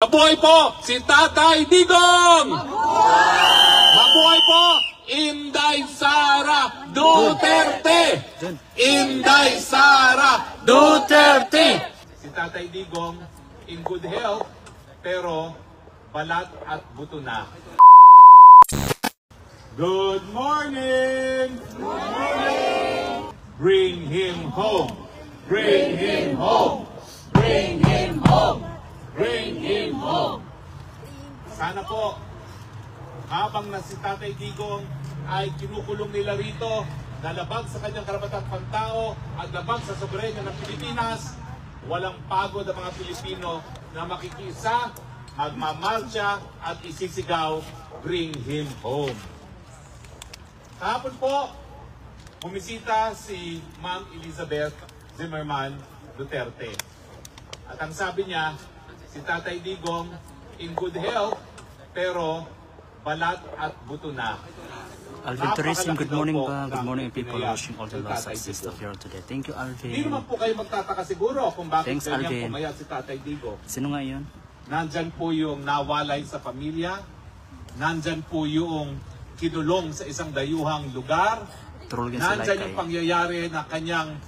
Mabuhay po si Tatay Digong! Mabuhay po Inday Sara Duterte! Inday Sara Duterte! Si Tatay Digong in good health, pero balat at buto na. Good morning! Good morning! Bring him home! Bring him home! Bring him home! Bring him home! Sana po, habang na si Tatay Digong ay kinukulong nila rito, nalabag sa kanyang karapatang pantao at labag sa soberenya ng Pilipinas, walang pagod ang mga Pilipino na makikisa, magmamarcha at isisigaw, bring him home. Kahapon po, bumisita si Ma'am Elizabeth Zimmerman Duterte. At ang sabi niya, si Tatay Digong in good health, pero balat at buto na. Alvin Tourism, good morning ba? Good morning people watching all the lost assist of here today. Thank you, Alvin. Hindi naman po kayo magtataka siguro kung bakit kanyang pumayat si Tatay Digong. Sino nga yun? Nandyan po yung nawalay sa pamilya, nandyan po yung kinulong sa isang dayuhang lugar, nandyan yung pangyayari na kanyang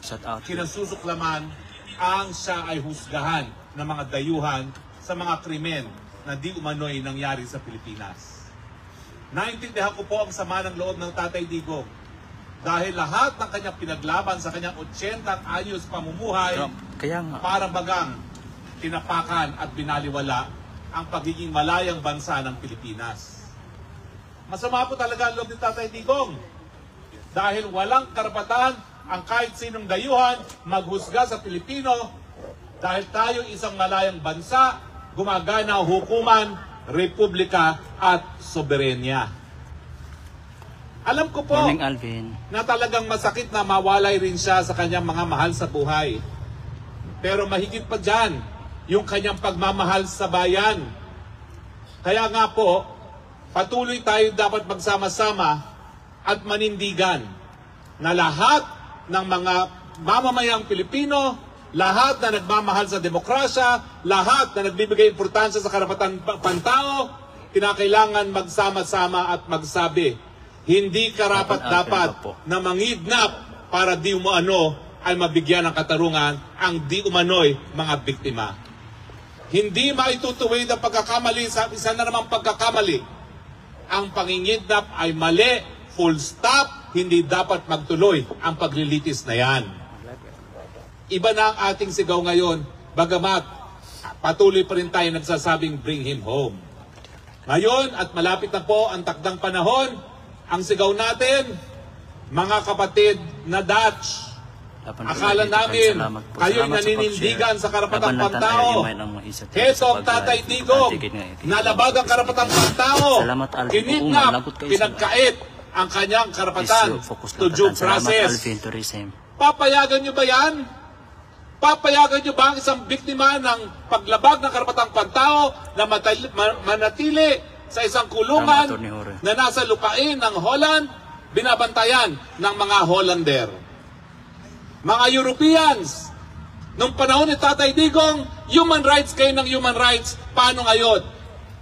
kinasusuklaman ang siya ay husgahan ng mga dayuhan sa mga krimen na di umano'y nangyari sa Pilipinas. Naintindihan ko po ang sama ng loob ng Tatay Digong dahil lahat ng kanyang pinaglaban sa kanyang 80 anyos pamumuhay parang bagang tinapakan at binaliwala ang pagiging malayang bansa ng Pilipinas. Masama po talaga ang loob ni Tatay Digong dahil walang karapatan ang kahit sinong dayuhan maghusga sa Pilipino dahil tayo isang malayang bansa, gumagana ang hukuman, republika at soberenya. Alam ko po na talagang masakit na mawalay rin siya sa kanyang mga mahal sa buhay. Pero mahigit pa dyan, yung kanyang pagmamahal sa bayan. Kaya nga po, patuloy tayo dapat magsama-sama at manindigan na lahat ng mga mamamayang Pilipino, lahat na nagmamahal sa demokrasya, lahat na nagbibigay importansya sa karapatan pantao, kinakailangan magsama-sama at magsabi, hindi karapat-dapat na mangidnap para di umano ay mabigyan ng katarungan ang di umano'y mga biktima. Hindi maitutuwid ang pagkakamali sa isa na namang pagkakamali. Ang pangingidnap ay mali, full stop, hindi dapat magtuloy ang paglilitis na yan. Iba na ang ating sigaw ngayon, bagamat patuloy pa rin tayo nagsasabing bring him home. Ngayon at malapit na po ang takdang panahon, ang sigaw natin, mga kapatid na Dutch, akala namin kayo'y naninindigan sa karapatang pantao. Heto ang Tatay Digong, nalabag ang karapatang pantao, kinidnap, pinagkait ang kanyang karapatan to due process. Papayagan nyo ba yan? Papayagan nyo ba ang isang biktima ng paglabag ng karapatang pantao na manatili sa isang kulungan na nasa lupain ng Holland, binabantayan ng mga Hollander? Mga Europeans, nung panahon ni Tatay Digong, human rights kayo ng human rights, paano ngayon?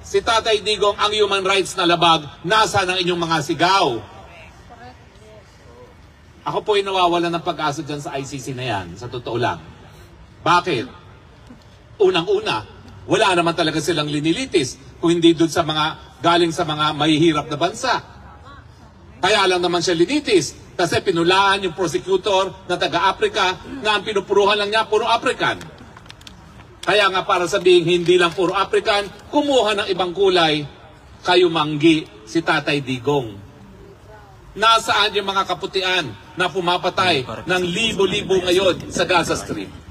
Si Tatay Digong, ang human rights na labag, nasa ng inyong mga sigaw? Ako po ay nawawalan ng pag-asa dyan sa ICC na yan, sa totoo lang. Bakit? Unang-una, wala naman talaga silang linilitis kung hindi doon sa mga galing sa mga mahihirap na bansa. Kaya lang naman siya linitis kasi pinulaan yung prosecutor na taga-Africa na ang pinupuruhan lang niya puro African. Kaya nga para sabihin hindi lang puro African, kumuha ng ibang kulay, kayo manggi si Tatay Digong. Nasaan yung mga kaputian na pumapatay ng libo-libo ngayon sa Gaza Strip?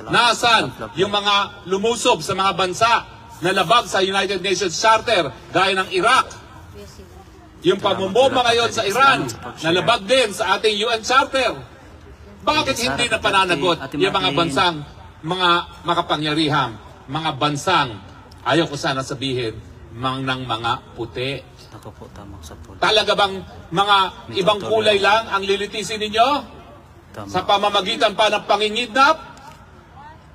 Nasaan yung mga lumusob sa mga bansa na labag sa United Nations Charter gaya ng Iraq? Yung pamumomba ngayon sa Iran, nalabag din sa ating UN Charter. Bakit hindi na pananagot yung mga bansang, mga makapangyarihang, mga bansang, ayaw ko sana sabihin, ng mga puti? Talaga bang mga ibang kulay lang ang lilitisin ninyo? Sa pamamagitan pa ng pangingidnap?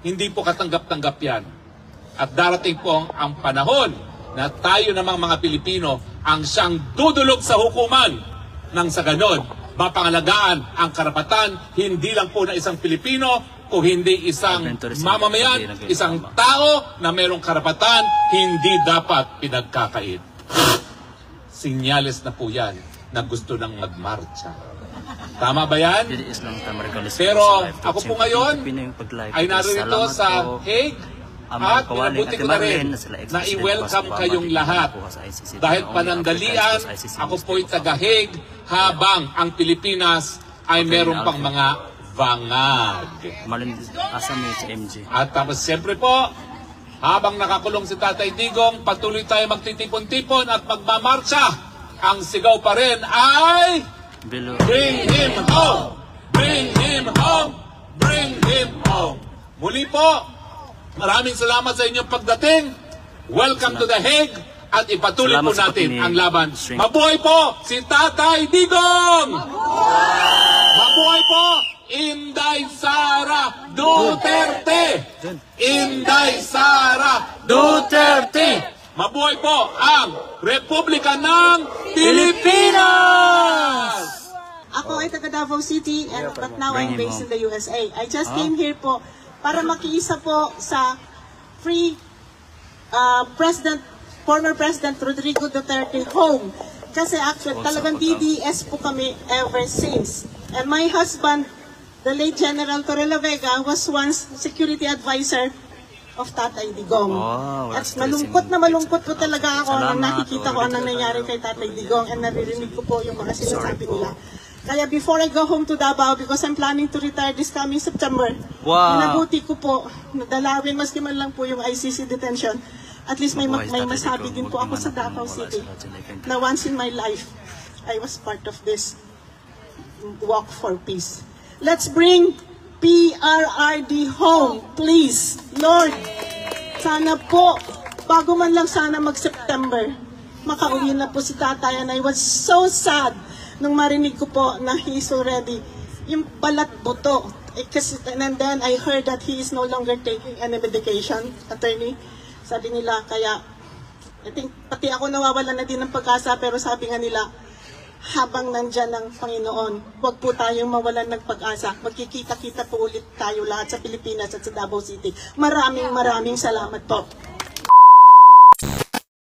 Hindi po katanggap-tanggap yan. At darating po ang panahon na tayo namang mga Pilipino ang siyang dudulog sa hukuman nang sa ganon mapangalagaan ang karapatan hindi lang po na isang Pilipino kung hindi isang mamamayan, isang tao na mayroong karapatan hindi dapat pinagkakait. Sinyales na po yan na gusto nang magmarcha. Tama ba yan? Pero ako po ngayon ay narito sa Hague at minabuti ko na rin na i-welcome kayong lahat. Dahil panandalian, ako po'y taga-Hague habang ang Pilipinas ay meron pang mga bangag. At tapos siyempre po, habang nakakulong si Tatay Digong, patuloy tayo magtitipon-tipon at magmamarcha. Ang sigaw pa rin ay bring him home! Bring him home! Bring him home! Muli po, maraming salamat sa inyong pagdating. Welcome to The Hague. At ipatuloy po natin ang laban. Mabuhay po si Tatay Digong! Mabuhay po Inday Sara Duterte! Inday Sara Duterte! Mabuhay po ang Republika ng Pilipinas! Ako ay taga Davao City, but now I'm based in the USA. I just came here po para makiisa po sa former President Rodrigo Duterte home. Kasi actually talagang DDS po kami ever since. And my husband, the late General Torrelavega, was once security advisor of Tatay Digong. At malungkot po talaga ako nang nakikita ko anong nangyari kay Tatay Digong and naririnig ko po yung mga sinasabi nila. Kaya before I go home to Davao, because I'm planning to retire this coming September, minabuti ko po, nadalawin maski man lang po yung ICC detention. At least may masabi din po ako sa Davao City na once in my life, I was part of this walk for peace. Let's bring PRRD home, please. Lord, sana po, bago man lang sana mag-September, makauwi na po si Tatay. And I was so sad nung marinig ko po na he is already yung balat buto. And then I heard that he is no longer taking any medication, attorney. Sabi nila, kaya, I think, pati ako nawawalan na din ng pag-asa, pero sabi nga nila, habang nandyan ang Panginoon, huwag po tayong mawalan ng pag-asa. Magkikita-kita po ulit tayo lahat sa Pilipinas at sa Davao City. Maraming salamat po.